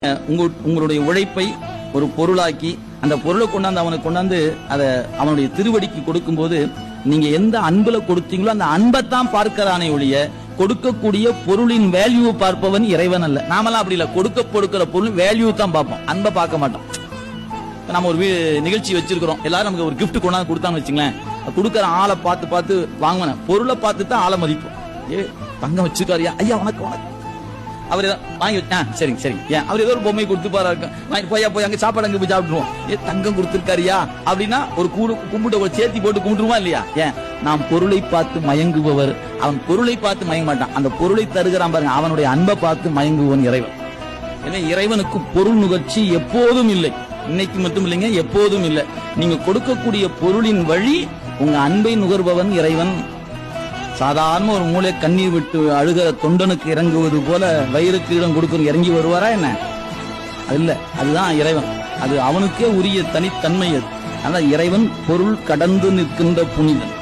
உங்களுடைய உழைப்பை ஒரு பொருளாக்கி அந்த பொருளை கொண்டாந்து அவனுக்கு கொண்டாந்து அதை அவனுடைய திருவடிக்கு கொடுக்கும் போது நீங்க எந்த அன்புல கொடுத்தீங்களோ அந்த அன்பைத்தான் பார்க்கிறானே ஒழிய கொடுக்கக்கூடிய பொருளின் வேல்யூ பார்ப்பவன் இறைவன் அல்ல. நாமெல்லாம் அப்படி இல்ல, கொடுக்கிற பொருள் வேல்யூ தான் பார்ப்போம், அன்பை பார்க்க மாட்டோம். நம்ம ஒரு நிகழ்ச்சி வச்சிருக்கிறோம், எல்லாரும் நமக்கு ஒரு கிஃப்ட் கொண்டாந்து கொடுத்தான்னு வச்சுங்களேன், கொடுக்கற ஆளை பார்த்து பார்த்து வாங்கின பொருளை பார்த்து தான் ஆளை மதிப்போம். தங்கம் வச்சிருக்காருயா, ஐயா வணக்கம் வணக்கம், அவர் வாங்கி வச்சேன், சரிங்க சரிங்க, ஏன் அவர் ஏதோ ஒரு பொம்மை கொடுத்து பாரு, போய் அங்க சாப்பாடு அங்க போய் சாப்பிட்டுருவோம், தங்கம் கொடுத்திருக்காரியா அப்படின்னா ஒரு கும்பிட்டு ஒரு சேர்த்தி போட்டு கும்பிட்டுருவான் இல்லையா? ஏன்? நாம் பொருளை பார்த்து மயங்குபவர், அவன் பொருளை பார்த்து மயங்க மாட்டான், அந்த பொருளை தருகிறான் பாருங்க, அவனுடைய அன்பை பார்த்து மயங்குவன் இறைவன். எனவே இறைவனுக்கு பொருள் நுகர்ச்சி எப்போதும் இல்லை, இன்னைக்கு மட்டும் இல்லைங்க, எப்போதும் இல்லை. நீங்க கொடுக்கக்கூடிய பொருளின் வழி உங்க அன்பை நுகர்பவன் இறைவன். சாதாரண ஒரு மூளை கண்ணீர் விட்டு அழுகிற தொண்டனுக்கு இறங்குவது போல வயிறுக்கு இடம் கொடுக்கிற இறங்கி வருவாரா என்ன? அது இல்ல, அதுதான் இறைவன், அது அவனுக்கே உரிய தனித்தன்மை. அது அதான் இறைவன் பொருள் கடந்து நிற்கின்ற புனிதன்.